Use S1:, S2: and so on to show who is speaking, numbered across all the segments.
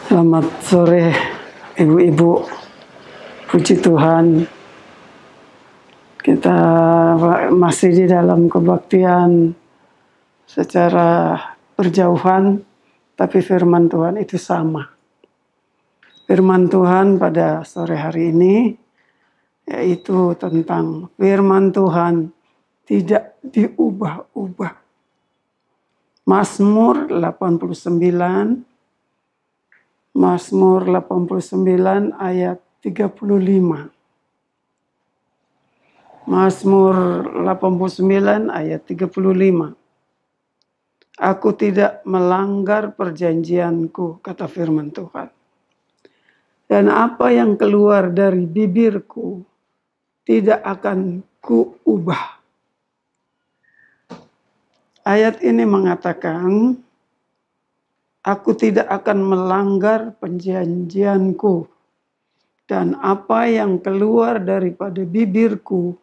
S1: Selamat sore ibu-ibu, puji Tuhan. Kita masih di dalam kebaktian secara berjauhan, tapi firman Tuhan itu sama. Firman Tuhan pada sore hari ini yaitu tentang firman Tuhan tidak diubah-ubah. Mazmur 89 ayat 35. Mazmur 89 ayat 35. Aku tidak melanggar perjanjianku, kata firman Tuhan. Dan apa yang keluar dari bibirku tidak akan kuubah. Ayat ini mengatakan, aku tidak akan melanggar perjanjianku, dan apa yang keluar daripada bibirku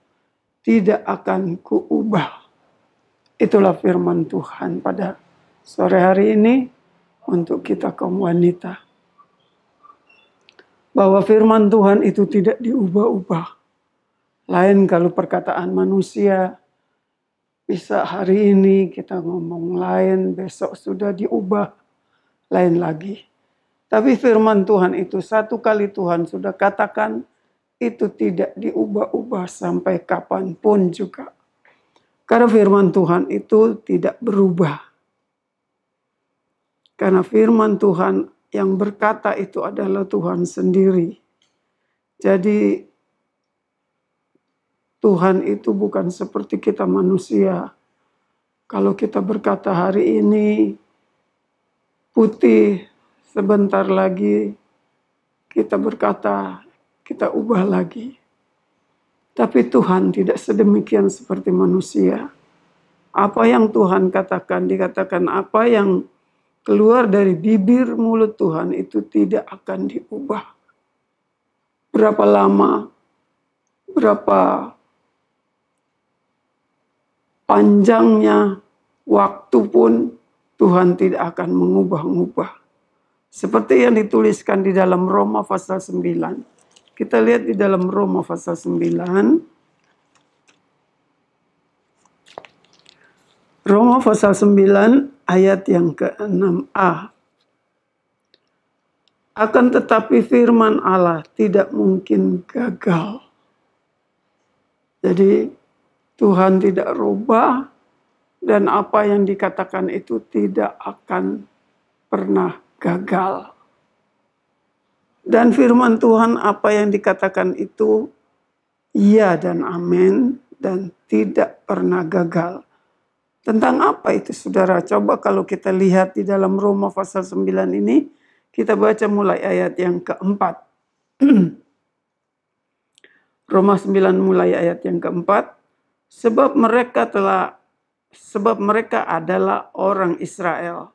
S1: tidak akan kuubah. Itulah firman Tuhan pada sore hari ini untuk kita kaum wanita. Bahwa firman Tuhan itu tidak diubah-ubah. Lain kalau perkataan manusia, bisa hari ini kita ngomong lain, besok sudah diubah lain lagi. Tapi firman Tuhan itu satu kali Tuhan sudah katakan, itu tidak diubah-ubah sampai kapanpun juga. Karena firman Tuhan itu tidak berubah. Karena firman Tuhan yang berkata itu adalah Tuhan sendiri. Jadi Tuhan itu bukan seperti kita manusia. Kalau kita berkata hari ini putih, sebentar lagi kita berkata kita ubah lagi. Tapi Tuhan tidak sedemikian seperti manusia. Apa yang Tuhan katakan, dikatakan apa yang keluar dari bibir mulut Tuhan itu tidak akan diubah. Berapa lama, berapa panjangnya waktu pun Tuhan tidak akan mengubah-ubah. Seperti yang dituliskan di dalam Roma pasal 9. Kita lihat di dalam Roma pasal 9. Roma pasal 9 ayat yang ke-6a. Akan tetapi firman Allah tidak mungkin gagal. Jadi Tuhan tidak rubah dan apa yang dikatakan itu tidak akan pernah gagal. Dan firman Tuhan apa yang dikatakan itu iya dan amin dan tidak pernah gagal. Tentang apa itu saudara? Coba kalau kita lihat di dalam Roma pasal 9 ini, kita baca mulai ayat yang keempat. Roma 9 mulai ayat yang keempat. Sebab mereka adalah orang Israel.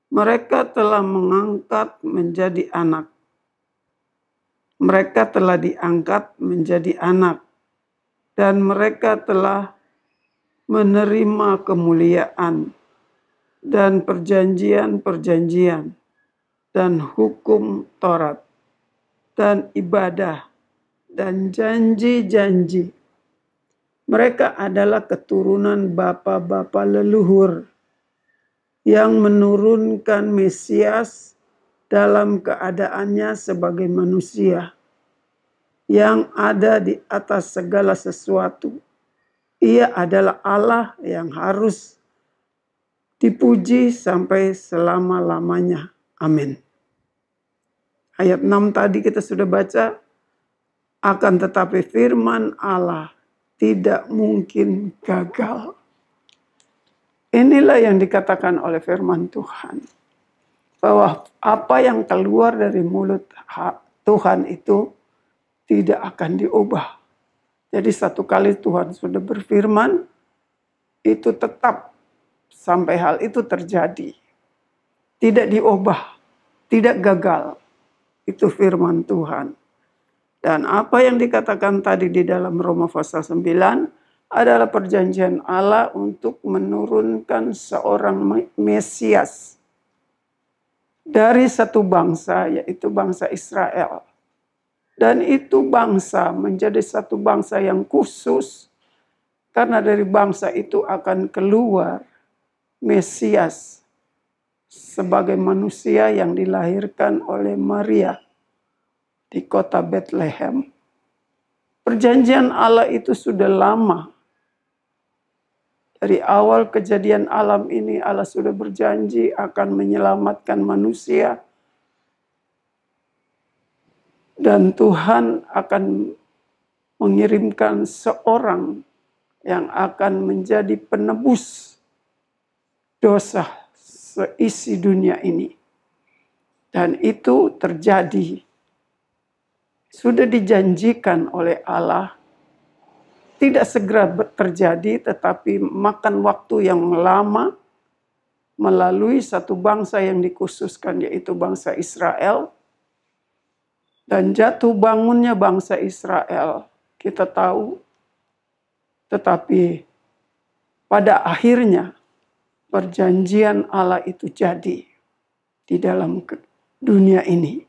S1: Mereka telah mengangkat menjadi anak. Mereka telah diangkat menjadi anak. Dan mereka telah menerima kemuliaan dan perjanjian-perjanjian dan hukum Taurat dan ibadah dan janji-janji. Mereka adalah keturunan bapa-bapa leluhur yang menurunkan Mesias dalam keadaannya sebagai manusia yang ada di atas segala sesuatu. Ia adalah Allah yang harus dipuji sampai selama-lamanya. Amin. Ayat 6 tadi kita sudah baca. Akan tetapi firman Allah tidak mungkin gagal. Inilah yang dikatakan oleh firman Tuhan. Bahwa apa yang keluar dari mulut Tuhan itu tidak akan diubah. Jadi satu kali Tuhan sudah berfirman, itu tetap sampai hal itu terjadi. Tidak diubah, tidak gagal. Itu firman Tuhan. Dan apa yang dikatakan tadi di dalam Roma pasal 9 adalah perjanjian Allah untuk menurunkan seorang Mesias dari satu bangsa, yaitu bangsa Israel. Dan itu bangsa menjadi satu bangsa yang khusus, karena dari bangsa itu akan keluar Mesias sebagai manusia yang dilahirkan oleh Maria di kota Bethlehem. Perjanjian Allah itu sudah lama. Dari awal kejadian alam ini Allah sudah berjanji akan menyelamatkan manusia. Dan Tuhan akan mengirimkan seorang yang akan menjadi penebus dosa seisi dunia ini. Dan itu terjadi. Sudah dijanjikan oleh Allah. Tidak segera terjadi, tetapi makan waktu yang lama melalui satu bangsa yang dikhususkan, yaitu bangsa Israel. Dan jatuh bangunnya bangsa Israel, kita tahu. Tetapi pada akhirnya perjanjian Allah itu jadi di dalam dunia ini.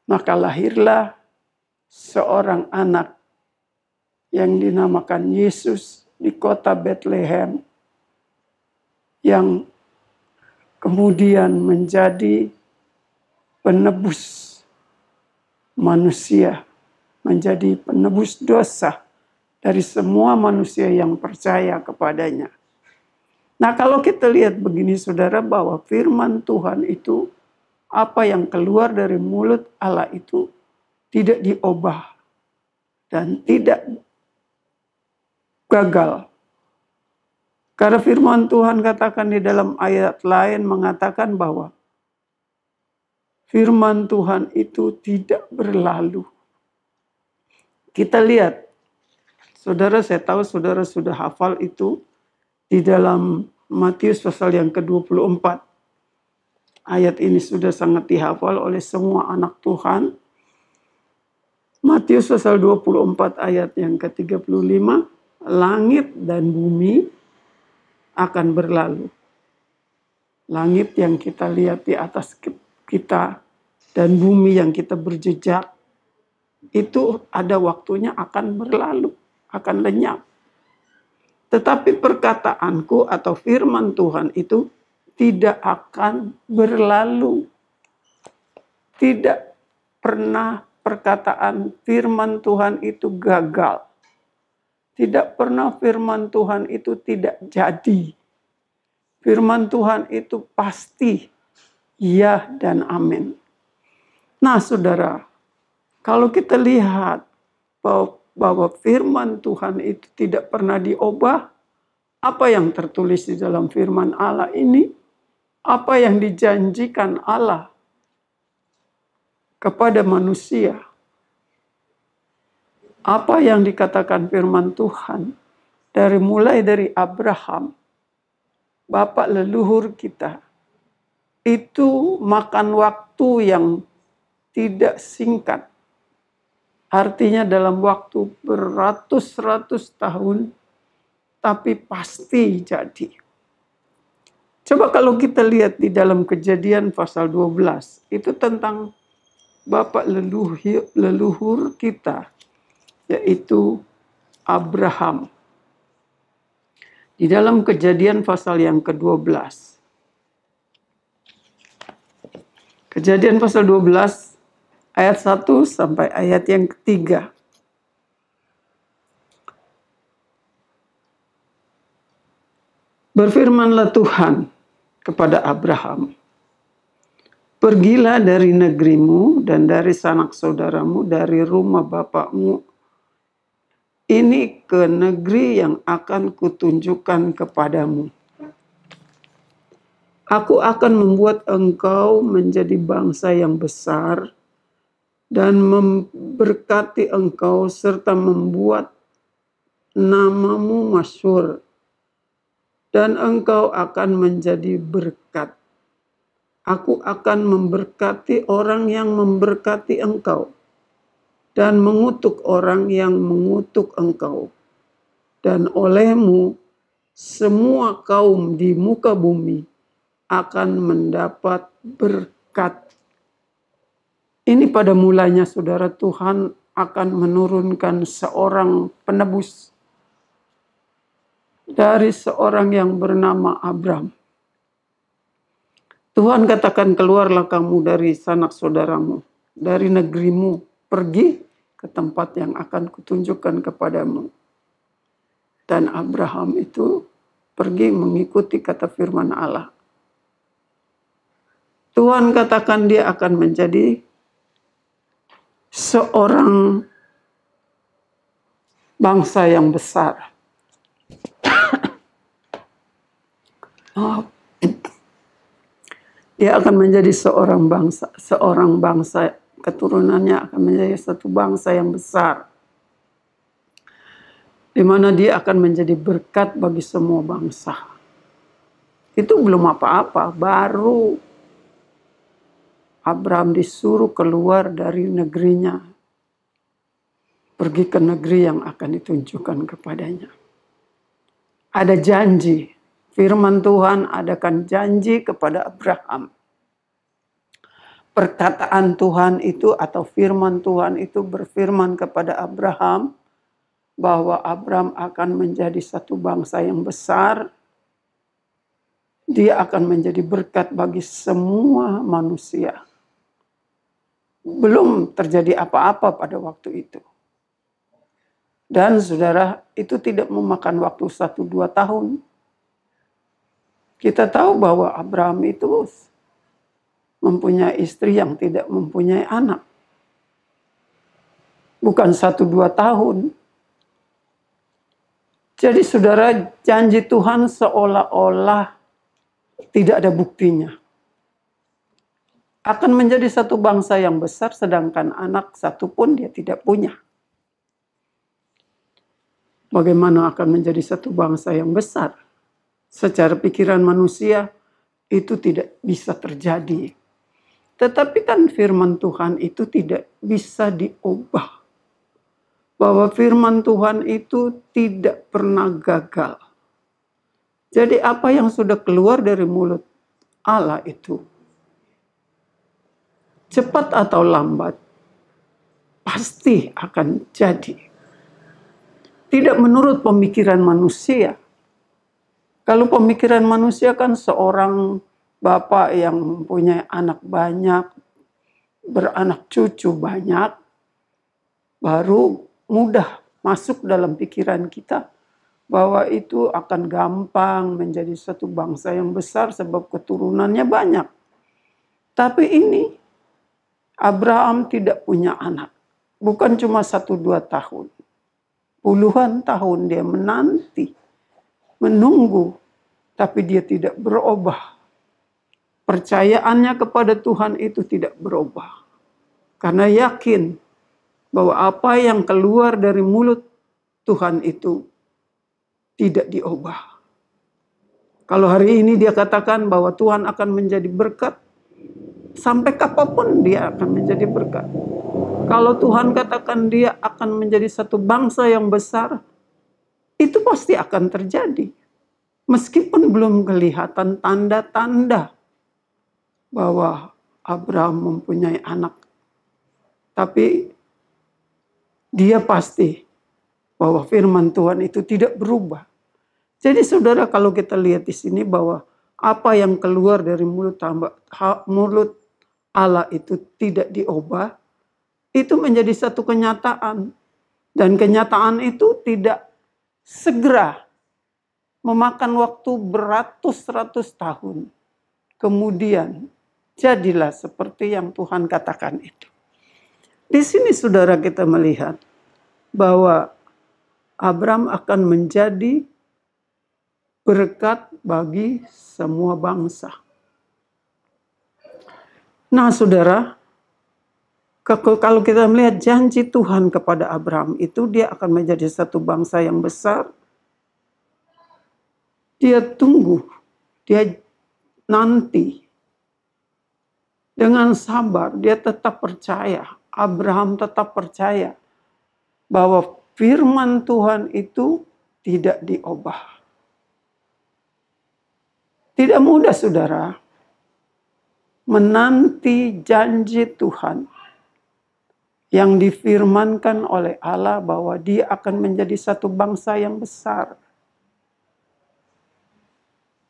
S1: Maka lahirlah seorang anak yang dinamakan Yesus di kota Bethlehem, yang kemudian menjadi penebus manusia, menjadi penebus dosa dari semua manusia yang percaya kepadanya. Nah, kalau kita lihat begini saudara, bahwa firman Tuhan itu, apa yang keluar dari mulut Allah itu tidak diubah dan tidak gagal. Karena firman Tuhan katakan di dalam ayat lain mengatakan bahwa firman Tuhan itu tidak berlalu. Kita lihat, saudara, saya tahu saudara sudah hafal itu di dalam Matius pasal yang ke-24. Ayat ini sudah sangat dihafal oleh semua anak Tuhan. Matius pasal 24 ayat yang ke-35. Langit dan bumi akan berlalu. Langit yang kita lihat di atas kita dan bumi yang kita berjejak, itu ada waktunya akan berlalu, akan lenyap. Tetapi perkataanku atau firman Tuhan itu tidak akan berlalu. Tidak pernah perkataan firman Tuhan itu gagal. Tidak pernah firman Tuhan itu tidak jadi. Firman Tuhan itu pasti ya dan amin. Nah saudara, kalau kita lihat bahwa firman Tuhan itu tidak pernah diubah, apa yang tertulis di dalam firman Allah ini, apa yang dijanjikan Allah kepada manusia, apa yang dikatakan firman Tuhan mulai dari Abraham, bapak leluhur kita, itu makan waktu yang tidak singkat. Artinya dalam waktu beratus-ratus tahun, tapi pasti jadi. Coba kalau kita lihat di dalam Kejadian pasal 12, itu tentang bapak leluhur kita, yaitu Abraham. Di dalam Kejadian pasal yang ke-12. Kejadian pasal 12 ayat 1 sampai ayat yang ketiga. Berfirmanlah Tuhan kepada Abraham, pergilah dari negerimu dan dari sanak saudaramu, dari rumah bapakmu, ini ke negeri yang akan kutunjukkan kepadamu. Aku akan membuat engkau menjadi bangsa yang besar dan memberkati engkau serta membuat namamu masyhur, dan engkau akan menjadi berkat. Aku akan memberkati orang yang memberkati engkau, dan mengutuk orang yang mengutuk engkau. Dan olehmu semua kaum di muka bumi akan mendapat berkat. Ini pada mulanya saudara, Tuhan akan menurunkan seorang penebus dari seorang yang bernama Abram. Tuhan katakan, keluarlah kamu dari sanak saudaramu, dari negerimu, pergi ke tempat yang akan kutunjukkan kepadamu. Dan Abraham itu pergi mengikuti kata firman Allah. Tuhan katakan dia akan menjadi seorang bangsa yang besar. Dia akan menjadi seorang bangsa, keturunannya akan menjadi satu bangsa yang besar, di mana dia akan menjadi berkat bagi semua bangsa. Itu belum apa-apa, baru Abraham disuruh keluar dari negerinya, pergi ke negeri yang akan ditunjukkan kepadanya. Ada janji, firman Tuhan adakan janji kepada Abraham. Perkataan Tuhan itu atau firman Tuhan itu berfirman kepada Abraham bahwa Abraham akan menjadi satu bangsa yang besar. Dia akan menjadi berkat bagi semua manusia. Belum terjadi apa-apa pada waktu itu. Dan saudara, itu tidak memakan waktu 1-2 tahun. Kita tahu bahwa Abraham itu mempunyai istri yang tidak mempunyai anak. Bukan 1-2 tahun. Jadi saudara, janji Tuhan seolah-olah tidak ada buktinya. Akan menjadi satu bangsa yang besar, sedangkan anak satu pun dia tidak punya. Bagaimana akan menjadi satu bangsa yang besar? Secara pikiran manusia itu tidak bisa terjadi. Tetapi kan firman Tuhan itu tidak bisa diubah. Bahwa firman Tuhan itu tidak pernah gagal. Jadi apa yang sudah keluar dari mulut Allah itu, cepat atau lambat, pasti akan jadi. Tidak menurut pemikiran manusia. Kalau pemikiran manusia kan seorang bapak yang mempunyai anak banyak, beranak cucu banyak, baru mudah masuk dalam pikiran kita bahwa itu akan gampang menjadi satu bangsa yang besar sebab keturunannya banyak. Tapi ini, Abraham tidak punya anak. Bukan cuma 1-2 tahun. Puluhan tahun dia menanti, menunggu, tapi dia tidak berubah. Percayaannya kepada Tuhan itu tidak berubah. Karena yakin bahwa apa yang keluar dari mulut Tuhan itu tidak diubah. Kalau hari ini dia katakan bahwa Tuhan akan menjadi berkat, sampai kapanpun dia akan menjadi berkat. Kalau Tuhan katakan dia akan menjadi satu bangsa yang besar, itu pasti akan terjadi. Meskipun belum kelihatan tanda-tanda bahwa Abraham mempunyai anak. Tapi dia pasti bahwa firman Tuhan itu tidak berubah. Jadi saudara, kalau kita lihat di sini bahwa apa yang keluar dari mulut Allah itu tidak diubah, itu menjadi satu kenyataan. Dan kenyataan itu tidak segera, memakan waktu beratus-ratus tahun. Kemudian jadilah seperti yang Tuhan katakan itu. Di sini saudara kita melihat bahwa Abraham akan menjadi berkat bagi semua bangsa. Nah saudara, kalau kita melihat janji Tuhan kepada Abraham itu, dia akan menjadi satu bangsa yang besar. Dia tunggu, dia nanti. Dengan sabar, dia tetap percaya. Abraham tetap percaya bahwa firman Tuhan itu tidak diubah. Tidak mudah saudara menanti janji Tuhan yang difirmankan oleh Allah bahwa dia akan menjadi satu bangsa yang besar.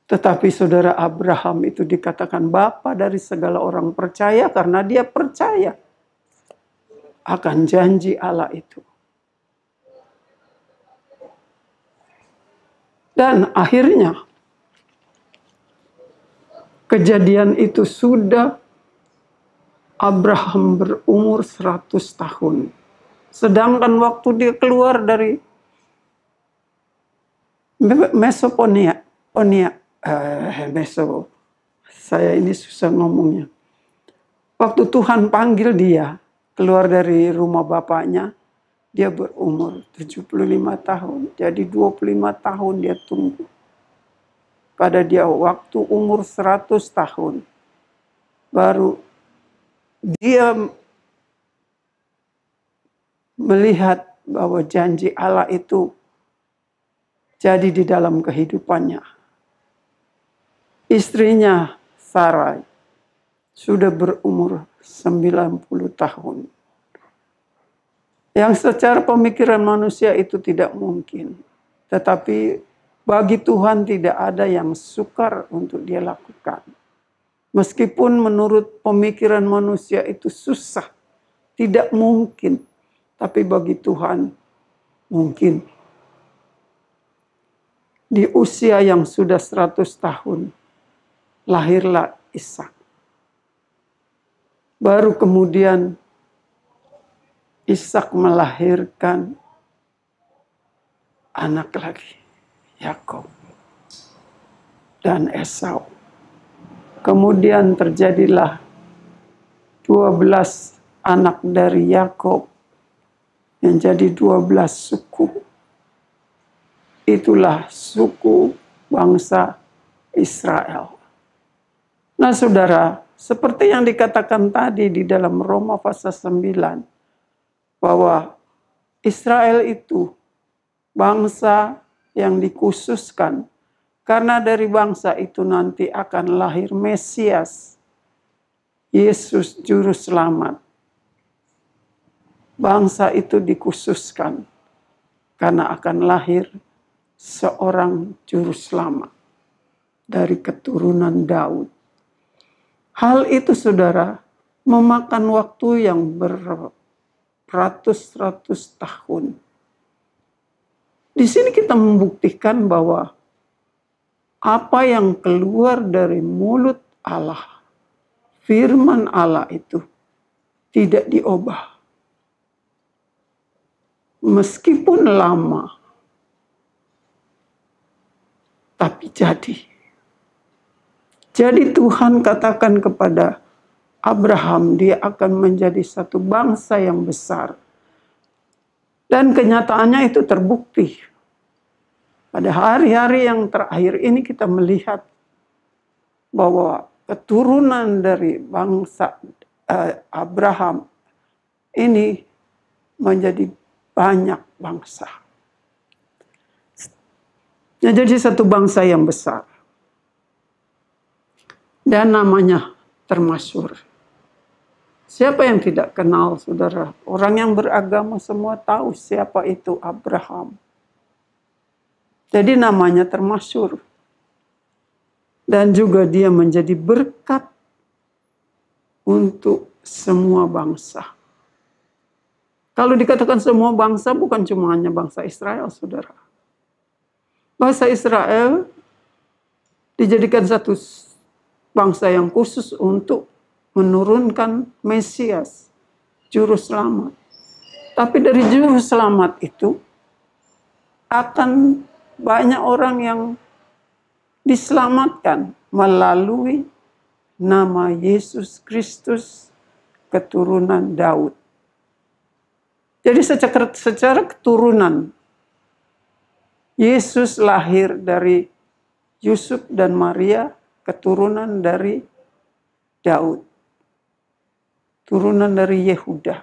S1: Tetapi saudara Abraham itu dikatakan bapa dari segala orang percaya karena dia percaya akan janji Allah itu. Dan akhirnya kejadian itu sudah Abraham berumur 100 tahun. Sedangkan waktu dia keluar dari Mesopotamia, saya ini susah ngomongnya. Waktu Tuhan panggil dia keluar dari rumah bapaknya, dia berumur 75 tahun. Jadi 25 tahun dia tunggu. Pada dia waktu umur 100 tahun, baru dia melihat bahwa janji Allah itu jadi di dalam kehidupannya. Istrinya Sarai sudah berumur 90 tahun. Yang secara pemikiran manusia itu tidak mungkin. Tetapi bagi Tuhan tidak ada yang sukar untuk dia lakukan. Meskipun menurut pemikiran manusia itu susah, tidak mungkin. Tapi bagi Tuhan mungkin. Di usia yang sudah 100 tahun, lahirlah Ishak. Baru kemudian Ishak melahirkan anak lagi, Yakub dan Esau. Kemudian terjadilah 12 anak dari Yakub yang jadi 12 suku. Itulah suku bangsa Israel. Nah saudara, seperti yang dikatakan tadi di dalam Roma pasal 9, bahwa Israel itu bangsa yang dikhususkan karena dari bangsa itu nanti akan lahir Mesias, Yesus Juru Selamat. Bangsa itu dikhususkan karena akan lahir seorang Juru Selamat dari keturunan Daud. Hal itu saudara memakan waktu yang beratus-ratus tahun. Di sini kita membuktikan bahwa apa yang keluar dari mulut Allah, firman Allah itu tidak diubah. Meskipun lama, tapi jadi. Jadi Tuhan katakan kepada Abraham, dia akan menjadi satu bangsa yang besar. Dan kenyataannya itu terbukti. Pada hari-hari yang terakhir ini kita melihat bahwa keturunan dari bangsa Abraham ini menjadi banyak bangsa. Jadi satu bangsa yang besar. Dan namanya termasyhur. Siapa yang tidak kenal, saudara? Orang yang beragama semua tahu siapa itu Abraham. Jadi namanya termasyhur. Dan juga dia menjadi berkat untuk semua bangsa. Kalau dikatakan semua bangsa, bukan cuma hanya bangsa Israel, saudara. Bangsa Israel dijadikan satu bangsa yang khusus untuk menurunkan Mesias, Juru Selamat. Tapi dari Juru Selamat itu akan banyak orang yang diselamatkan melalui nama Yesus Kristus, keturunan Daud. Jadi secara keturunan, Yesus lahir dari Yusuf dan Maria, keturunan dari Daud. Turunan dari Yehuda.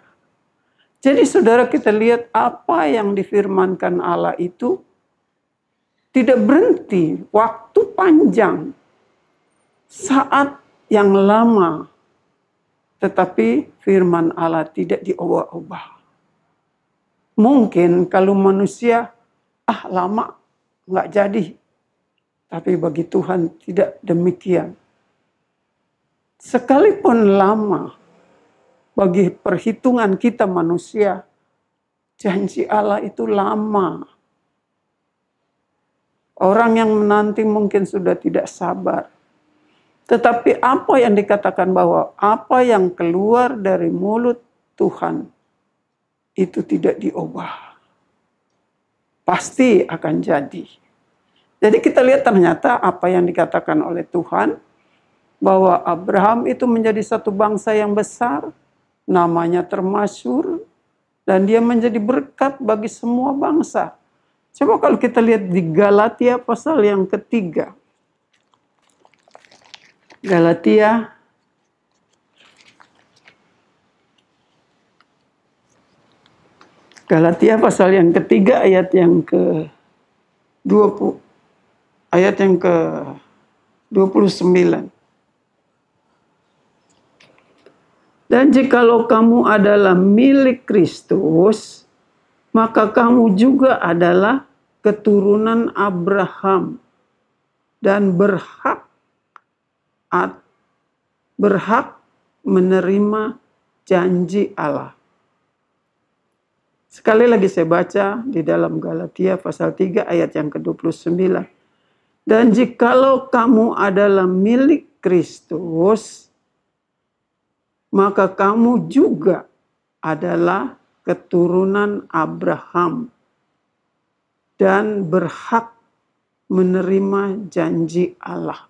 S1: Jadi saudara, kita lihat apa yang difirmankan Allah itu tidak berhenti, waktu panjang. saat yang lama, tetapi firman Allah tidak diubah-ubah. Mungkin kalau manusia, lama, nggak jadi. Tapi bagi Tuhan tidak demikian. Sekalipun lama, bagi perhitungan kita manusia, janji Allah itu lama. Orang yang menanti mungkin sudah tidak sabar. Tetapi apa yang dikatakan bahwa apa yang keluar dari mulut Tuhan itu tidak diubah. Pasti akan jadi. Jadi kita lihat ternyata apa yang dikatakan oleh Tuhan, bahwa Abraham itu menjadi satu bangsa yang besar, namanya termasyhur, dan dia menjadi berkat bagi semua bangsa. Coba kalau kita lihat di Galatia pasal yang ketiga. Galatia pasal yang ketiga ayat yang ke-20, ayat yang ke-29. Dan jikalau kamu adalah milik Kristus, maka kamu juga adalah keturunan Abraham dan berhak menerima janji Allah. Sekali lagi saya baca di dalam Galatia pasal 3 ayat yang ke-29. Dan jikalau kamu adalah milik Kristus, maka kamu juga adalah keturunan Abraham dan berhak menerima janji Allah.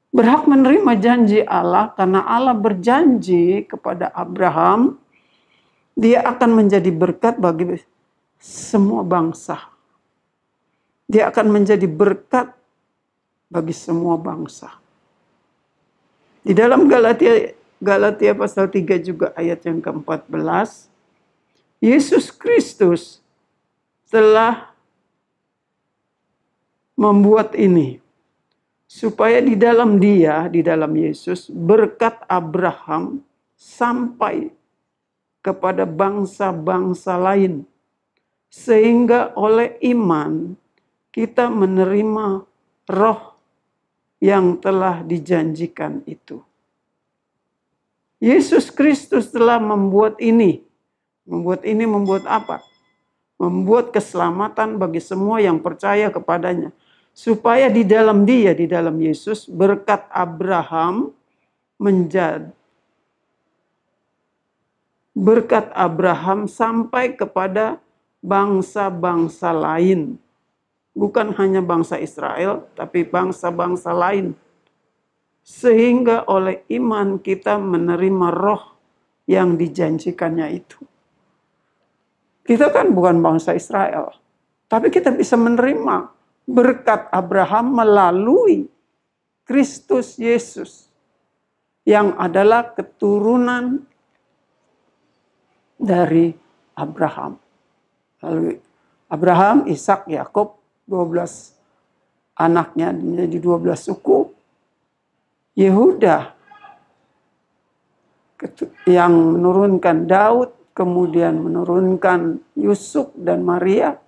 S1: Berhak menerima janji Allah karena Allah berjanji kepada Abraham, dia akan menjadi berkat bagi semua bangsa. Dia akan menjadi berkat bagi semua bangsa. Di dalam Galatia pasal 3 juga ayat yang ke-14, Yesus Kristus telah membuat ini, supaya di dalam dia, di dalam Yesus, berkat Abraham sampai kepada bangsa-bangsa lain. Sehingga oleh iman kita menerima roh yang telah dijanjikan itu. Yesus Kristus telah membuat ini. Membuat apa? Membuat keselamatan bagi semua yang percaya kepadanya. Supaya di dalam dia, di dalam Yesus, berkat Abraham sampai kepada bangsa-bangsa lain. Bukan hanya bangsa Israel, tapi bangsa-bangsa lain. Sehingga oleh iman kita menerima roh yang dijanjikannya itu. Kita kan bukan bangsa Israel, tapi kita bisa menerima berkat Abraham melalui Kristus Yesus yang adalah keturunan dari Abraham. Lalu Abraham, Ishak, Yakub, 12 anaknya menjadi 12 suku. Yehuda yang menurunkan Daud, kemudian menurunkan Yusuf dan Maria.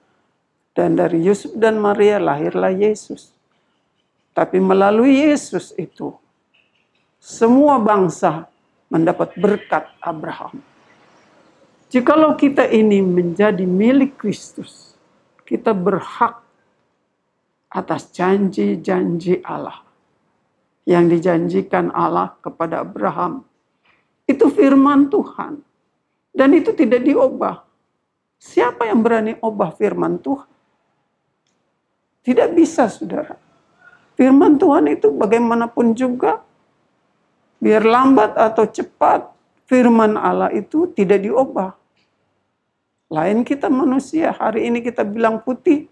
S1: Dan dari Yusuf dan Maria lahirlah Yesus. Tapi melalui Yesus itu, semua bangsa mendapat berkat Abraham. Jikalau kita ini menjadi milik Kristus, kita berhak atas janji-janji Allah yang dijanjikan Allah kepada Abraham. Itu firman Tuhan. Dan itu tidak diubah. Siapa yang berani ubah firman Tuhan? Tidak bisa, saudara. Firman Tuhan itu bagaimanapun juga, biar lambat atau cepat, firman Allah itu tidak diubah. Lain kita manusia, hari ini kita bilang putih,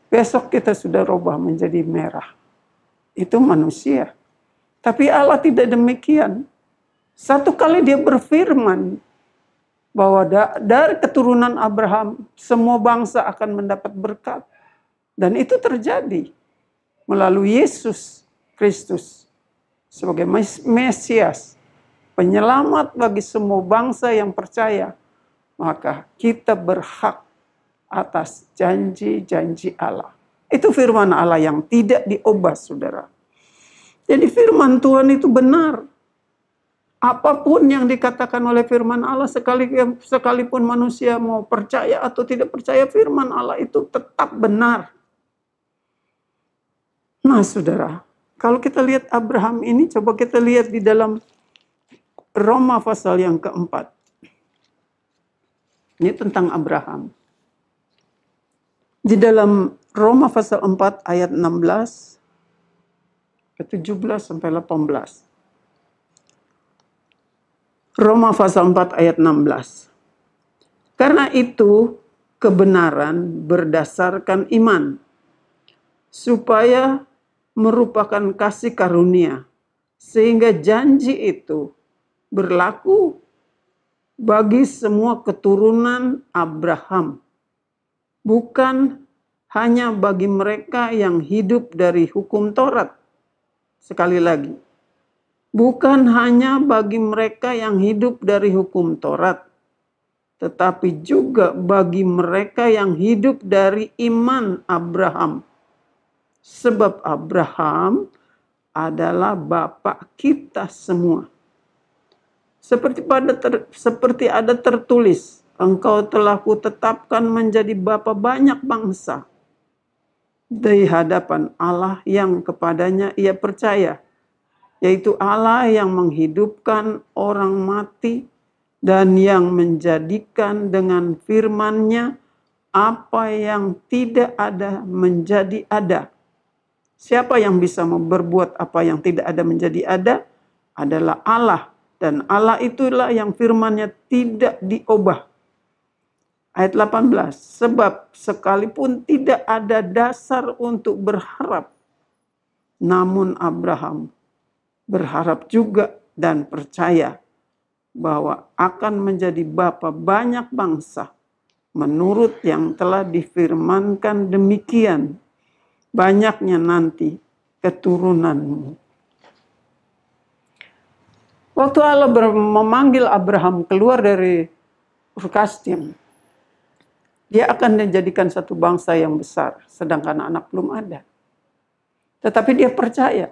S1: besok kita sudah rubah menjadi merah. Itu manusia. Tapi Allah tidak demikian. Satu kali dia berfirman bahwa dari keturunan Abraham semua bangsa akan mendapat berkat. Dan itu terjadi melalui Yesus Kristus sebagai Mesias, penyelamat bagi semua bangsa yang percaya, maka kita berhak atas janji-janji Allah. Itu firman Allah yang tidak diubah, saudara. Jadi firman Tuhan itu benar. Apapun yang dikatakan oleh firman Allah, sekalipun manusia mau percaya atau tidak percaya, firman Allah itu tetap benar. Nah, saudara, kalau kita lihat Abraham ini, coba kita lihat di dalam Roma pasal yang keempat. Ini tentang Abraham. Di dalam Roma pasal 4 ayat 16 ke 17 sampai 18. Roma pasal 4 ayat 16. Karena itu kebenaran berdasarkan iman, supaya merupakan kasih karunia, sehingga janji itu berlaku bagi semua keturunan Abraham, bukan hanya bagi mereka yang hidup dari hukum Taurat. Sekali lagi, bukan hanya bagi mereka yang hidup dari hukum Taurat, tetapi juga bagi mereka yang hidup dari iman Abraham. Sebab Abraham adalah bapa kita semua. Seperti ada tertulis, engkau telah kutetapkan menjadi bapa banyak bangsa di hadapan Allah yang kepadanya ia percaya, yaitu Allah yang menghidupkan orang mati dan yang menjadikan dengan firman-Nya apa yang tidak ada menjadi ada. Siapa yang bisa berbuat apa yang tidak ada menjadi ada? Adalah Allah. Dan Allah itulah yang firman-Nya tidak diubah. Ayat 18. Sebab sekalipun tidak ada dasar untuk berharap, namun Abraham berharap juga dan percaya bahwa akan menjadi bapa banyak bangsa, menurut yang telah difirmankan demikian, banyaknya nanti keturunanmu. Waktu Allah memanggil Abraham keluar dari Ur Kasdim, dia akan menjadikan satu bangsa yang besar, sedangkan anak belum ada. Tetapi dia percaya.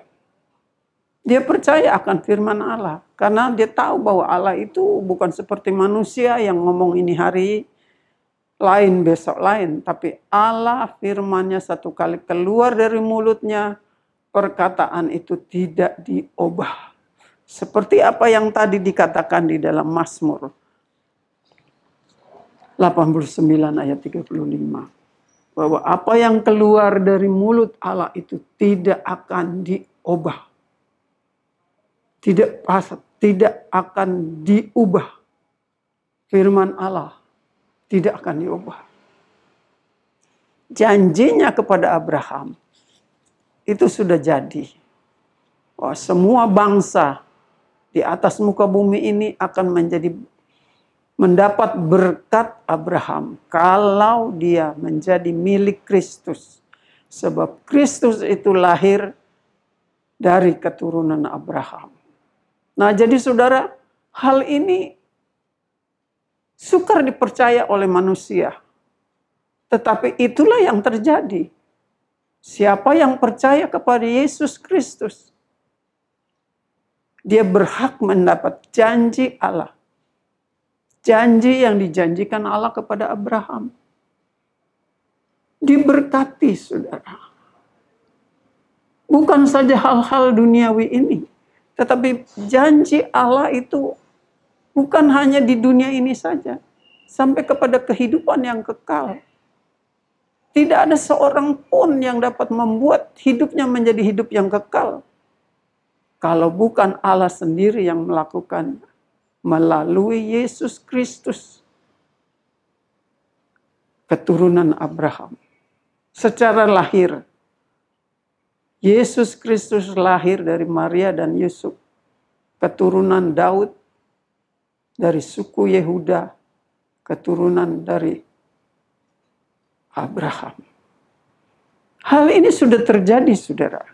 S1: Dia percaya akan firman Allah. Karena dia tahu bahwa Allah itu bukan seperti manusia yang ngomong ini hari, lain besok lain. Tapi Allah firman-Nya satu kali keluar dari mulutnya, perkataan itu tidak diubah. Seperti apa yang tadi dikatakan di dalam Mazmur 89 ayat 35. Bahwa apa yang keluar dari mulut Allah itu tidak akan diubah. Tidak akan diubah. Firman Allah tidak akan diubah. Janjinya kepada Abraham itu sudah jadi. Wah, semua bangsa di atas muka bumi ini akan mendapat berkat Abraham kalau dia menjadi milik Kristus. Sebab Kristus itu lahir dari keturunan Abraham. Nah, jadi saudara, hal ini sukar dipercaya oleh manusia. Tetapi itulah yang terjadi. Siapa yang percaya kepada Yesus Kristus, dia berhak mendapat janji Allah. Janji yang dijanjikan Allah kepada Abraham. Diberkati, saudara. Bukan saja hal-hal duniawi ini. Tetapi janji Allah itu bukan hanya di dunia ini saja. Sampai kepada kehidupan yang kekal. Tidak ada seorang pun yang dapat membuat hidupnya menjadi hidup yang kekal. Kalau bukan Allah sendiri yang melakukan melalui Yesus Kristus, keturunan Abraham. Secara lahir, Yesus Kristus lahir dari Maria dan Yusuf, keturunan Daud, dari suku Yehuda, keturunan dari Abraham. Hal ini sudah terjadi, saudara.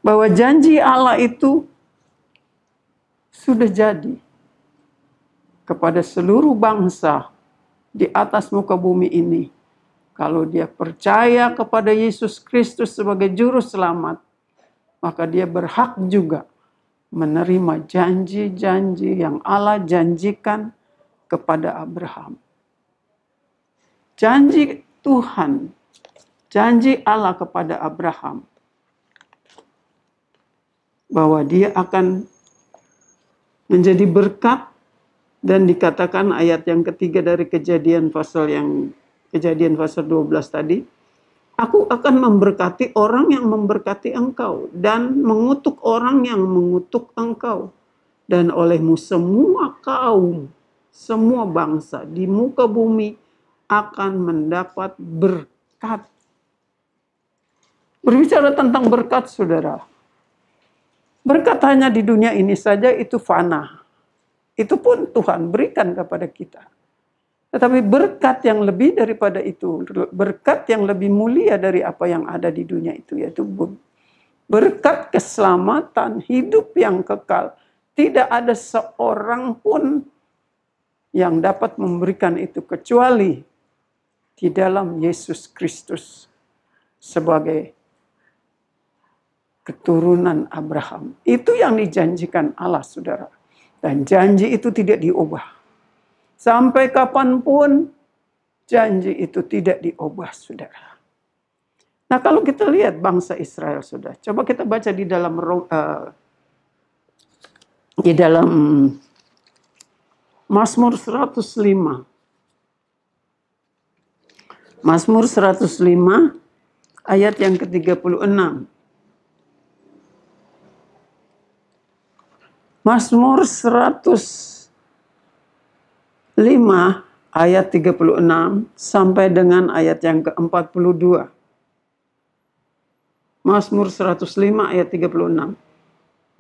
S1: bahwa janji Allah itu sudah jadi kepada seluruh bangsa di atas muka bumi ini. Kalau dia percaya kepada Yesus Kristus sebagai juru selamat, maka dia berhak juga menerima janji-janji yang Allah janjikan kepada Abraham. Janji Tuhan, janji Allah kepada Abraham, bahwa dia akan menjadi berkat, dan dikatakan ayat yang ketiga dari Kejadian pasal 12 tadi, aku akan memberkati orang yang memberkati engkau dan mengutuk orang yang mengutuk engkau. Dan olehmu semua kaum, semua bangsa di muka bumi akan mendapat berkat. Berbicara tentang berkat, saudara, berkat hanya di dunia ini saja itu fana. Itu pun Tuhan berikan kepada kita. Tetapi berkat yang lebih daripada itu, berkat yang lebih mulia dari apa yang ada di dunia itu, yaitu berkat keselamatan, hidup yang kekal. Tidak ada seorang pun yang dapat memberikan itu kecuali di dalam Yesus Kristus sebagai keturunan Abraham. Itu yang dijanjikan Allah, saudara. Dan janji itu tidak diubah. Sampai kapanpun janji itu tidak diubah, saudara. Nah, kalau kita lihat bangsa Israel, saudara, coba kita baca di dalam Mazmur 105. Mazmur 105 ayat yang ke-36. Mazmur 105 ayat 36 sampai dengan ayat yang ke-42. Mazmur 105 ayat 36.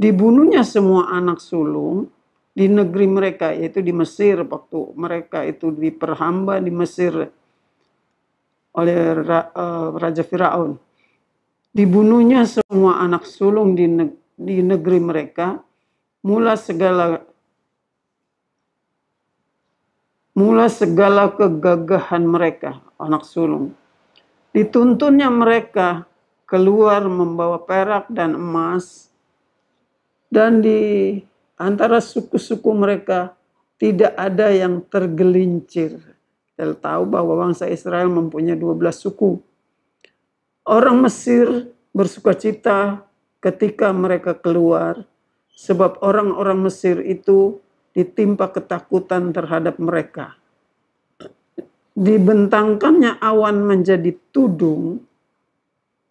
S1: Dibunuhnya semua anak sulung di negeri mereka, yaitu di Mesir, waktu mereka itu diperhamba di Mesir oleh Raja Firaun. Dibunuhnya semua anak sulung di negeri mereka, mula segala kegagahan mereka, anak sulung. Dituntunnya mereka keluar membawa perak dan emas, dan di antara suku-suku mereka tidak ada yang tergelincir. Kita tahu bahwa bangsa Israel mempunyai 12 suku. Orang Mesir bersukacita ketika mereka keluar, sebab orang-orang Mesir itu ditimpa ketakutan terhadap mereka. Dibentangkannya awan menjadi tudung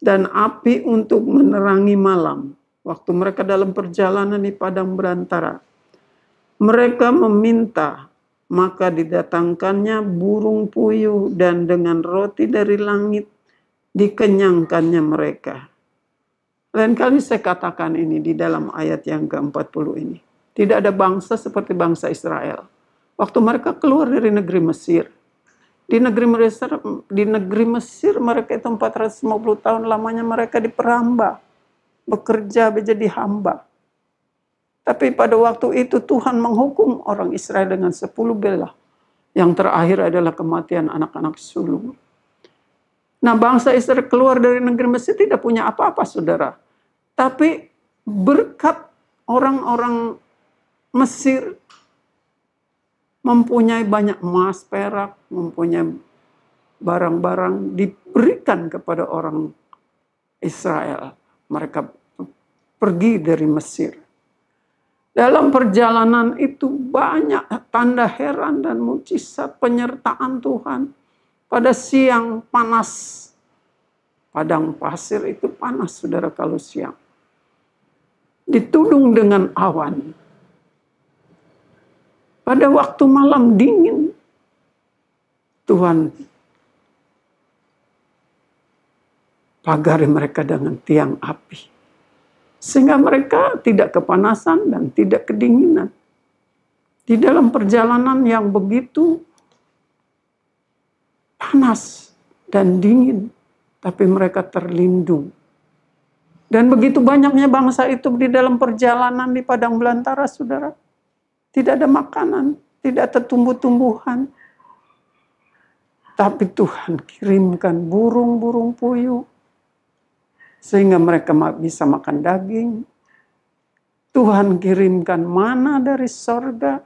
S1: dan api untuk menerangi malam. Waktu mereka dalam perjalanan di padang berantara, mereka meminta, maka didatangkannya burung puyuh, dan dengan roti dari langit dikenyangkannya mereka. Lain kali saya katakan ini di dalam ayat yang ke-40 ini. Tidak ada bangsa seperti bangsa Israel. Waktu mereka keluar dari negeri Mesir. Di negeri Mesir mereka itu 450 tahun lamanya mereka diperhamba. Bekerja menjadi hamba. Tapi pada waktu itu Tuhan menghukum orang Israel dengan 10 bela. Yang terakhir adalah kematian anak-anak sulung. Nah, bangsa Israel keluar dari negeri Mesir tidak punya apa-apa, saudara. Tapi berkat orang-orang Mesir mempunyai banyak emas, perak, mempunyai barang-barang diberikan kepada orang Israel. Mereka pergi dari Mesir. Dalam perjalanan itu banyak tanda heran dan mujizat penyertaan Tuhan. Pada siang panas, padang pasir itu panas, saudara, kalau siang. Ditudung dengan awan. Pada waktu malam dingin, Tuhan pagari mereka dengan tiang api. Sehingga mereka tidak kepanasan dan tidak kedinginan. Di dalam perjalanan yang begitu panas dan dingin, tapi mereka terlindung Dan begitu banyaknya bangsa itu di dalam perjalanan di padang belantara, saudara. Tidak ada makanan, tidak ada tumbuh-tumbuhan. Tapi Tuhan kirimkan burung-burung puyuh. Sehingga mereka bisa makan daging. Tuhan kirimkan mana dari sorga.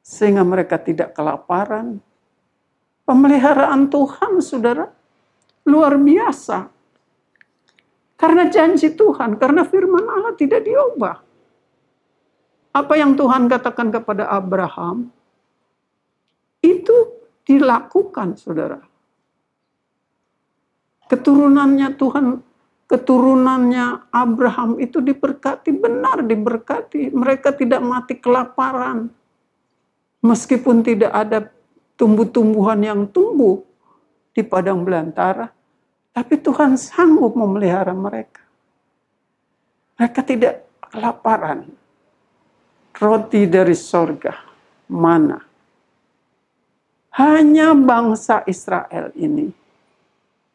S1: Sehingga mereka tidak kelaparan. Pemeliharaan Tuhan, saudara, luar biasa. Karena janji Tuhan, karena firman Allah tidak diubah. Apa yang Tuhan katakan kepada Abraham, itu dilakukan, saudara. Keturunannya Tuhan, keturunannya Abraham itu diberkati, benar diberkati. Mereka tidak mati kelaparan. Meskipun tidak ada tumbuh-tumbuhan yang tumbuh di padang belantara, tapi Tuhan sanggup memelihara mereka. Mereka tidak kelaparan. Roti dari sorga, mana. Hanya bangsa Israel ini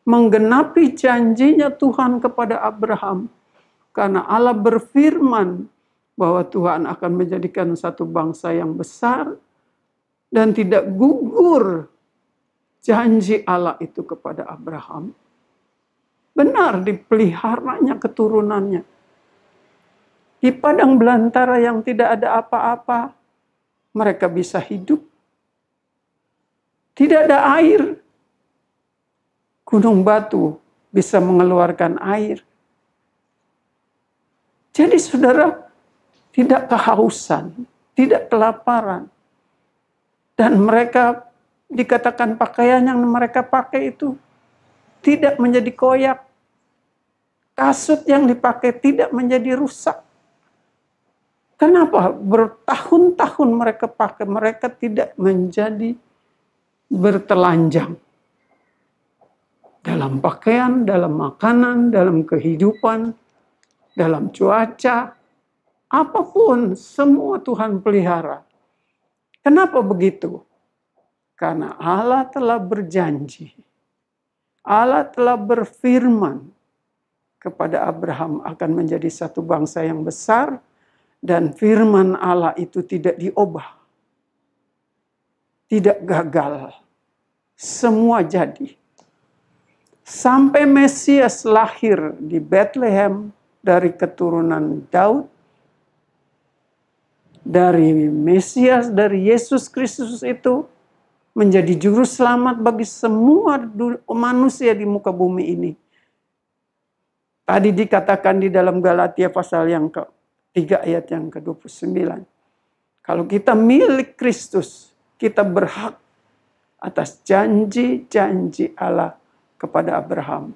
S1: menggenapi janjinya Tuhan kepada Abraham. Karena Allah berfirman bahwa Tuhan akan menjadikan satu bangsa yang besar dan tidak gugur janji Allah itu kepada Abraham. Benar dipeliharanya keturunannya. Di padang belantara yang tidak ada apa-apa, mereka bisa hidup. Tidak ada air. Gunung batu bisa mengeluarkan air. Jadi saudara, tidak kehausan, tidak kelaparan. Dan mereka dikatakan pakaian yang mereka pakai itu tidak menjadi koyak. Kasut yang dipakai tidak menjadi rusak. Kenapa? Bertahun-tahun mereka pakai, mereka tidak menjadi bertelanjang. Dalam pakaian, dalam makanan, dalam kehidupan, dalam cuaca, apapun, semua Tuhan pelihara. Kenapa begitu? Karena Allah telah berjanji. Allah telah berfirman kepada Abraham akan menjadi satu bangsa yang besar, dan firman Allah itu tidak diubah. Tidak gagal. Semua jadi. Sampai Mesias lahir di Bethlehem dari keturunan Daud, dari Mesias, dari Yesus Kristus itu menjadi juru selamat bagi semua manusia di muka bumi ini. Tadi dikatakan di dalam Galatia pasal yang ke-3 ayat yang ke-29. Kalau kita milik Kristus, kita berhak atas janji-janji Allah kepada Abraham.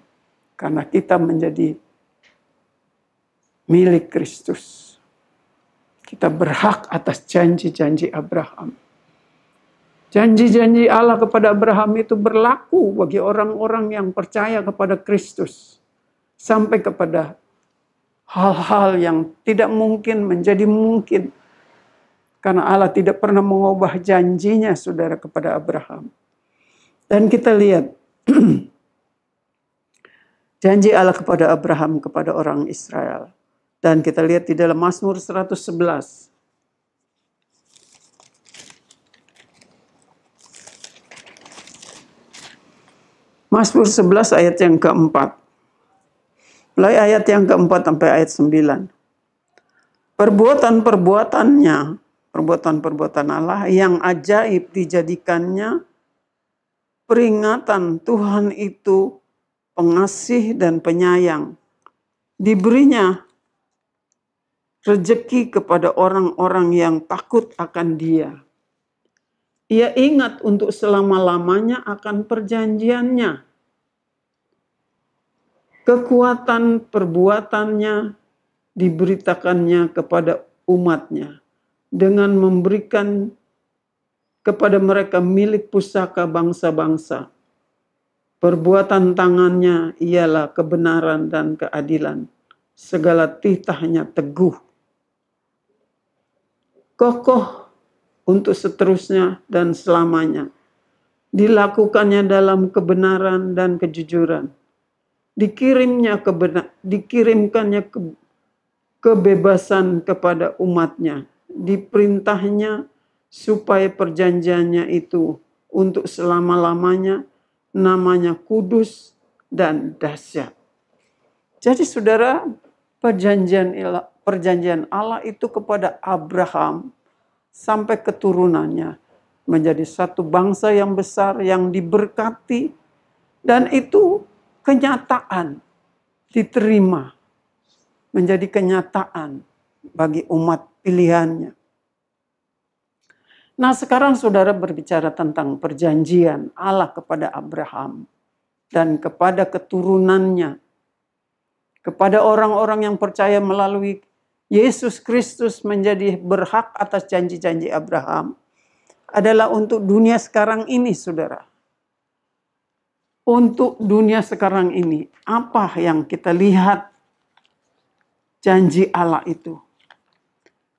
S1: Karena kita menjadi milik Kristus. Kita berhak atas janji-janji Abraham. Janji-janji Allah kepada Abraham itu berlaku bagi orang-orang yang percaya kepada Kristus. Sampai kepada hal-hal yang tidak mungkin menjadi mungkin. Karena Allah tidak pernah mengubah janjinya, saudara, kepada Abraham. Dan kita lihat janji Allah kepada Abraham, kepada orang Israel. Dan kita lihat di dalam Mazmur 111. Mazmur 11 ayat yang keempat. Mulai ayat yang keempat sampai ayat 9. Perbuatan-perbuatannya, perbuatan-perbuatan Allah yang ajaib dijadikannya, peringatan Tuhan itu pengasih dan penyayang. Diberinya rezeki kepada orang-orang yang takut akan Dia. Ia ingat untuk selama-lamanya akan perjanjiannya. Kekuatan perbuatannya diberitakannya kepada umatnya dengan memberikan kepada mereka milik pusaka bangsa-bangsa. Perbuatan tangannya ialah kebenaran dan keadilan. Segala titahnya teguh. Kokoh untuk seterusnya dan selamanya. Dilakukannya dalam kebenaran dan kejujuran. dikirimkannya kebebasan kepada umatnya, diperintahnya supaya perjanjiannya itu untuk selama-lamanya namanya kudus dan dahsyat. Jadi saudara, perjanjian Allah itu kepada Abraham sampai keturunannya menjadi satu bangsa yang besar yang diberkati, dan itu kenyataan diterima menjadi kenyataan bagi umat pilihannya. Nah, sekarang saudara berbicara tentang perjanjian Allah kepada Abraham dan kepada keturunannya, kepada orang-orang yang percaya melalui Yesus Kristus menjadi berhak atas janji-janji Abraham, adalah untuk dunia sekarang ini, saudara. Untuk dunia sekarang ini, apa yang kita lihat janji Allah itu?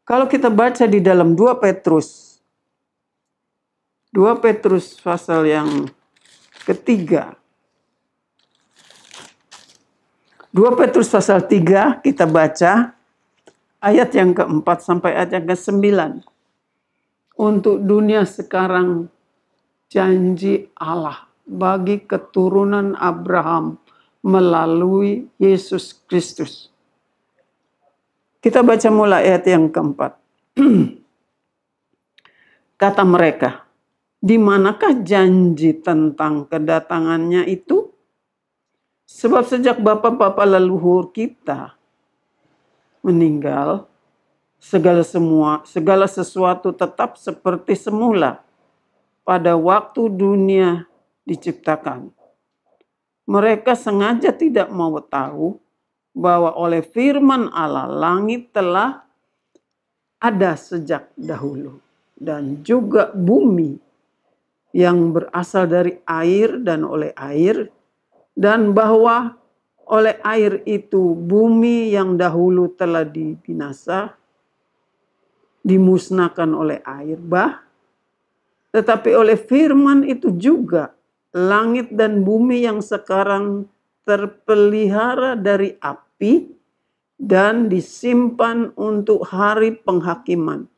S1: Kalau kita baca di dalam 2 Petrus pasal yang ketiga. 2 Petrus pasal 3 kita baca ayat yang keempat sampai ayat yang ke-9. Untuk dunia sekarang janji Allah bagi keturunan Abraham melalui Yesus Kristus. Kita baca mulai ayat yang keempat. Kata mereka, di manakah janji tentang kedatangannya itu? Sebab sejak bapa-bapa leluhur kita meninggal, segala sesuatu tetap seperti semula pada waktu dunia diciptakan. Mereka sengaja tidak mau tahu bahwa oleh firman Allah langit telah ada sejak dahulu, dan juga bumi yang berasal dari air dan oleh air, dan bahwa oleh air itu bumi yang dahulu telah dibinasa, dimusnahkan oleh air bah, tetapi oleh firman itu juga langit dan bumi yang sekarang terpelihara dari api dan disimpan untuk hari penghakiman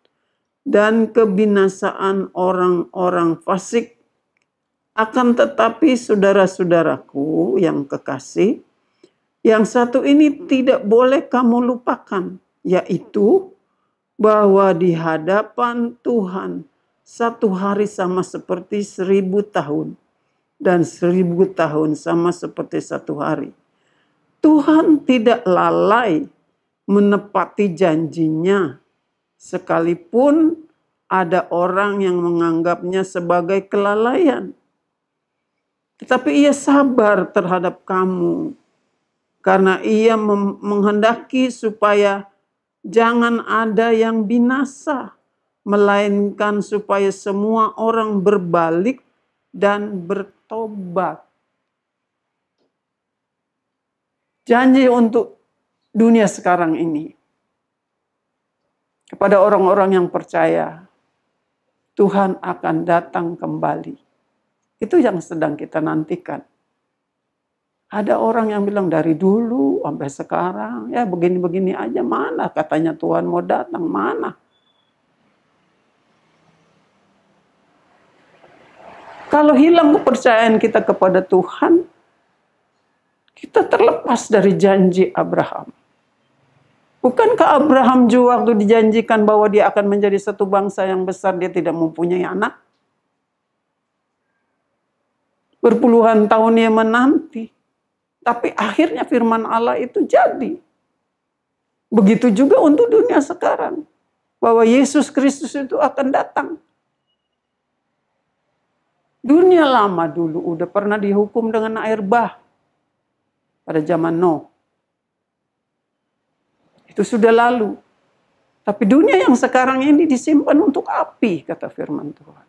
S1: dan kebinasaan orang-orang fasik. Akan tetapi saudara-saudaraku yang kekasih, yang satu ini tidak boleh kamu lupakan, yaitu bahwa di hadapan Tuhan satu hari sama seperti 1000 tahun, dan 1000 tahun sama seperti satu hari. Tuhan tidak lalai menepati janjinya, sekalipun ada orang yang menganggapnya sebagai kelalaian. Tetapi ia sabar terhadap kamu, karena ia menghendaki supaya jangan ada yang binasa, melainkan supaya semua orang berbalik dan bertobat. Janji untuk dunia sekarang ini kepada orang-orang yang percaya, Tuhan akan datang kembali. Itu yang sedang kita nantikan. Ada orang yang bilang dari dulu sampai sekarang, ya begini-begini aja, mana katanya Tuhan mau datang, mana? Kalau hilang kepercayaan kita kepada Tuhan, kita terlepas dari janji Abraham. Bukankah Abraham juga waktu dijanjikan bahwa dia akan menjadi satu bangsa yang besar, dia tidak mempunyai anak? Berpuluhan tahun dia menanti. Tapi akhirnya firman Allah itu jadi. Begitu juga untuk dunia sekarang. Bahwa Yesus Kristus itu akan datang. Dunia lama dulu udah pernah dihukum dengan air bah. Pada zaman Nuh. Itu sudah lalu. Tapi dunia yang sekarang ini disimpan untuk api, kata firman Tuhan.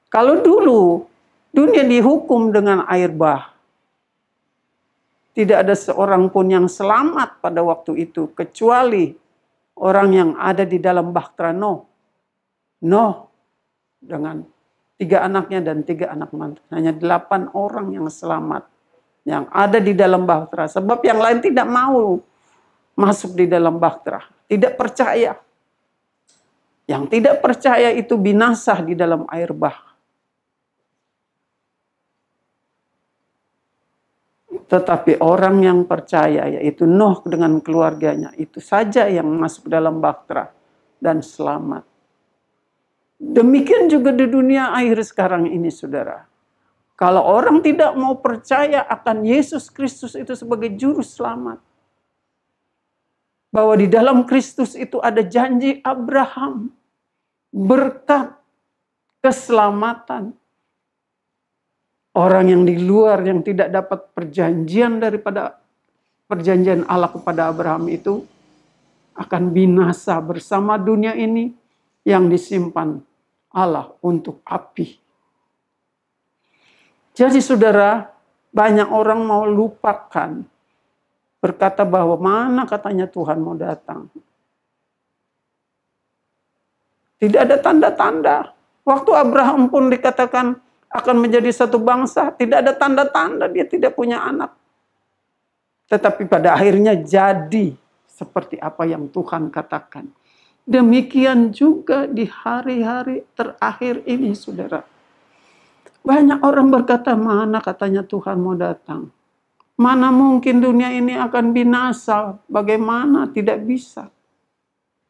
S1: Kalau dulu dunia dihukum dengan air bah, tidak ada seorang pun yang selamat pada waktu itu, kecuali orang yang ada di dalam bahtera Nuh. Nuh dengan 3 anaknya dan 3 anak mantu. Hanya 8 orang yang selamat yang ada di dalam bahtera. Sebab yang lain tidak mau masuk di dalam bahtera. Tidak percaya. Yang tidak percaya itu binasa di dalam air bah. Tetapi orang yang percaya, yaitu Nuh dengan keluarganya, itu saja yang masuk dalam bahtera dan selamat. Demikian juga di dunia akhir sekarang ini, saudara. Kalau orang tidak mau percaya akan Yesus Kristus itu sebagai juru selamat, bahwa di dalam Kristus itu ada janji Abraham, berkat, keselamatan. Orang yang di luar yang tidak dapat perjanjian daripada perjanjian Allah kepada Abraham itu akan binasa bersama dunia ini yang disimpan Allah untuk api. Jadi saudara, banyak orang mau lupakan, berkata bahwa mana katanya Tuhan mau datang. Tidak ada tanda-tanda. Waktu Abraham pun dikatakan akan menjadi satu bangsa, tidak ada tanda-tanda dia tidak punya anak. Tetapi pada akhirnya jadi seperti apa yang Tuhan katakan. Demikian juga di hari-hari terakhir ini, saudara. Banyak orang berkata, mana katanya Tuhan mau datang. Mana mungkin dunia ini akan binasa. Bagaimana? Tidak bisa.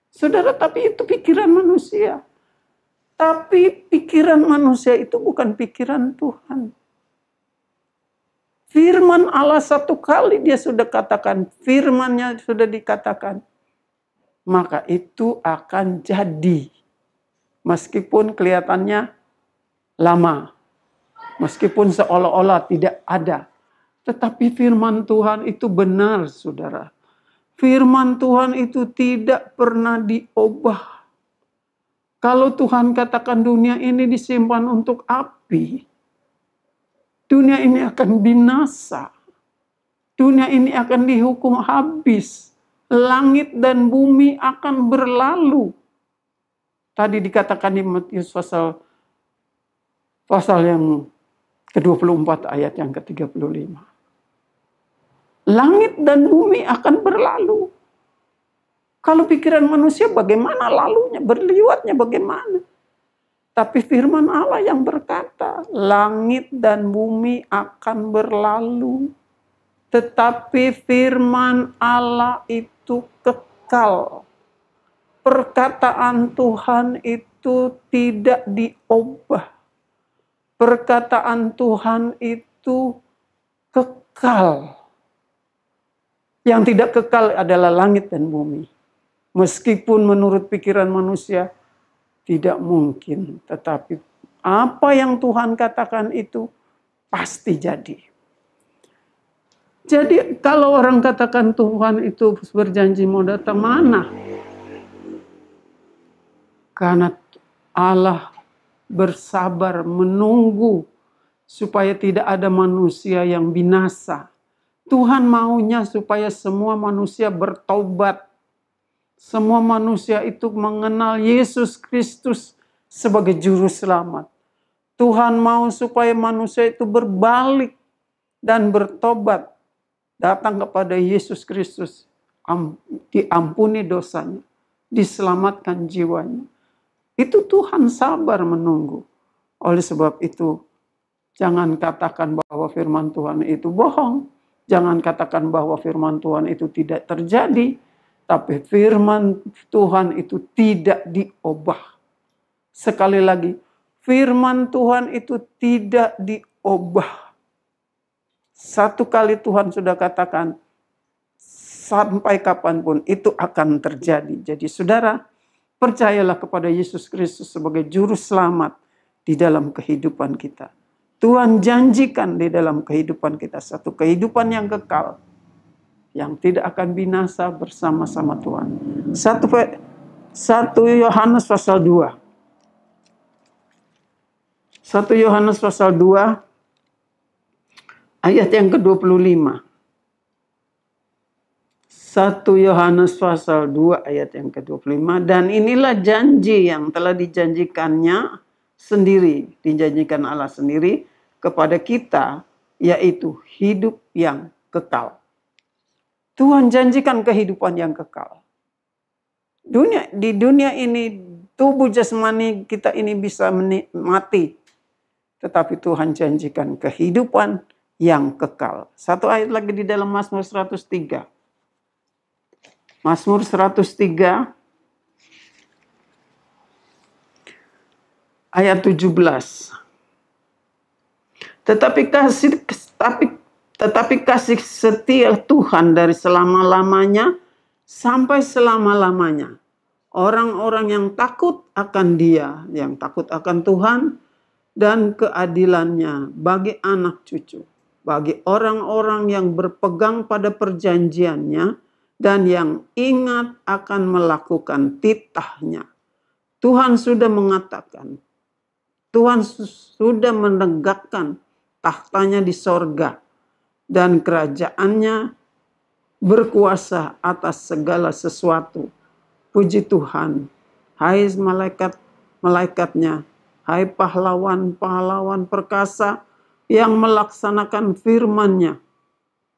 S1: Saudara, tapi itu pikiran manusia. Tapi pikiran manusia itu bukan pikiran Tuhan. Firman Allah satu kali dia sudah katakan. Firmannya sudah dikatakan. Maka itu akan jadi. Meskipun kelihatannya lama. Meskipun seolah-olah tidak ada. Tetapi firman Tuhan itu benar, saudara. Firman Tuhan itu tidak pernah diubah. Kalau Tuhan katakan dunia ini disimpan untuk api, dunia ini akan binasa. Dunia ini akan dihukum habis. Langit dan bumi akan berlalu. Tadi dikatakan di Matius pasal yang ke-24 ayat yang ke-35. Langit dan bumi akan berlalu. Kalau pikiran manusia bagaimana lalunya, berliwatnya bagaimana. Tapi firman Allah yang berkata, langit dan bumi akan berlalu. Tetapi firman Allah itu kekal. Perkataan Tuhan itu tidak diubah. Perkataan Tuhan itu kekal. Yang tidak kekal adalah langit dan bumi. Meskipun menurut pikiran manusia tidak mungkin. Tetapi apa yang Tuhan katakan itu pasti jadi. Jadi kalau orang katakan Tuhan itu berjanji mau datang, mana? Karena Allah bersabar menunggu supaya tidak ada manusia yang binasa. Tuhan maunya supaya semua manusia bertobat. Semua manusia itu mengenal Yesus Kristus sebagai juru selamat. Tuhan mau supaya manusia itu berbalik dan bertobat. Datang kepada Yesus Kristus. Diampuni dosanya. Diselamatkan jiwanya. Itu Tuhan sabar menunggu. Oleh sebab itu, jangan katakan bahwa firman Tuhan itu bohong. Jangan katakan bahwa firman Tuhan itu tidak terjadi. Tapi firman Tuhan itu tidak diubah. Sekali lagi, firman Tuhan itu tidak diubah. Satu kali Tuhan sudah katakan, sampai kapanpun itu akan terjadi. Jadi saudara, percayalah kepada Yesus Kristus sebagai juru selamat di dalam kehidupan kita. Tuhan janjikan di dalam kehidupan kita satu kehidupan yang kekal, yang tidak akan binasa bersama-sama Tuhan. 1 Yohanes pasal 2. 1 Yohanes pasal 2 ayat yang ke-25. 1 Yohanes pasal 2 ayat yang ke-25. Dan inilah janji yang telah dijanjikannya sendiri. Dijanjikan Allah sendiri kepada kita. yaitu hidup yang kekal. Tuhan janjikan kehidupan yang kekal. Di dunia ini, tubuh jasmani kita ini bisa mati. Tetapi Tuhan janjikan kehidupan yang kekal. Satu ayat lagi di dalam Mazmur 103. Mazmur 103 ayat 17. Tetapi kasih setia Tuhan dari selama-lamanya sampai selama-lamanya. Orang-orang yang takut akan Dia, yang takut akan Tuhan dan keadilannya bagi anak cucu. Bagi orang-orang yang berpegang pada perjanjiannya dan yang ingat akan melakukan titahnya. Tuhan sudah mengatakan, Tuhan sudah menegakkan tahtanya di sorga dan kerajaannya berkuasa atas segala sesuatu. Puji Tuhan, hai malaikat-malaikatnya, hai pahlawan-pahlawan perkasa yang melaksanakan firman-Nya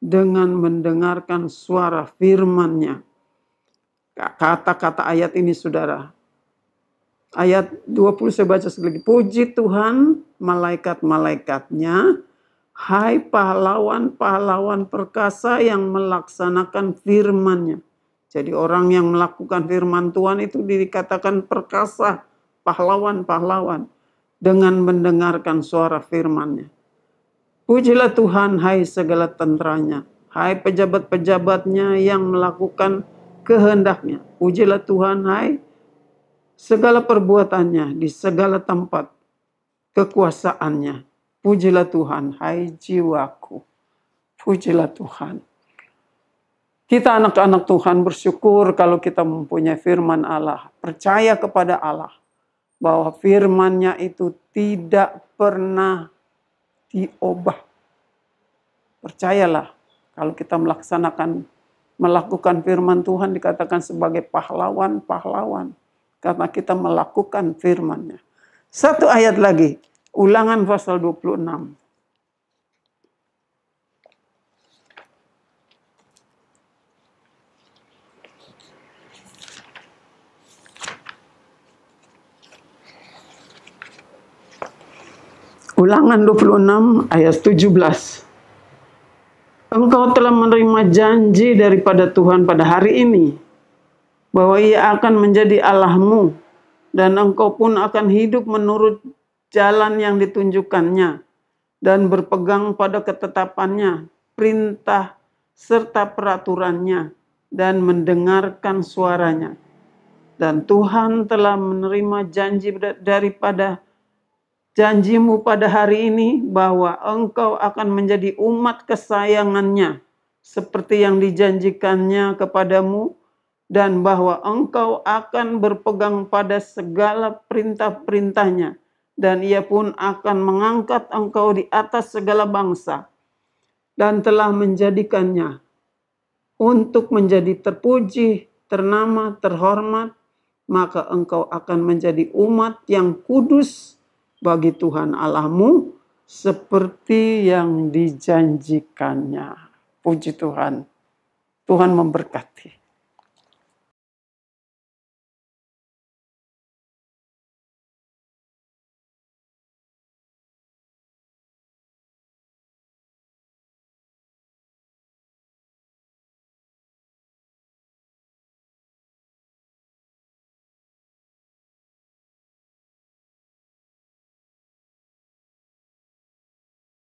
S1: dengan mendengarkan suara firman-Nya. Kata-kata ayat ini saudara. Ayat 20 saya baca sekali lagi. Puji Tuhan, malaikat-malaikatnya, hai pahlawan-pahlawan perkasa yang melaksanakan firman-Nya. Jadi orang yang melakukan firman Tuhan itu dikatakan perkasa, pahlawan-pahlawan dengan mendengarkan suara firman-Nya. Pujilah Tuhan, hai segala tenteranya, hai pejabat-pejabatnya yang melakukan kehendak-Nya. Pujilah Tuhan, hai segala perbuatannya di segala tempat kekuasaannya. Pujilah Tuhan, hai jiwaku. Pujilah Tuhan. Kita anak-anak Tuhan bersyukur kalau kita mempunyai firman Allah. Percaya kepada Allah bahwa firman-Nya itu tidak pernah diubah. Percayalah kalau kita melakukan firman Tuhan dikatakan sebagai pahlawan-pahlawan. Karena kita melakukan firman-Nya. Satu ayat lagi. Ulangan pasal 26. Ulangan 26 ayat 17. Engkau telah menerima janji daripada Tuhan pada hari ini, bahwa Ia akan menjadi Allahmu, dan engkau pun akan hidup menurut jalan yang ditunjukkannya, dan berpegang pada ketetapannya, perintah serta peraturannya, dan mendengarkan suaranya. Dan Tuhan telah menerima janjimu pada hari ini bahwa engkau akan menjadi umat kesayangannya seperti yang dijanjikannya kepadamu, dan bahwa engkau akan berpegang pada segala perintah-perintahnya, dan Ia pun akan mengangkat engkau di atas segala bangsa dan telah menjadikannya untuk menjadi terpuji, ternama, terhormat, maka engkau akan menjadi umat yang kudus bagi Tuhan Allahmu seperti yang dijanjikannya. Puji Tuhan. Tuhan memberkati.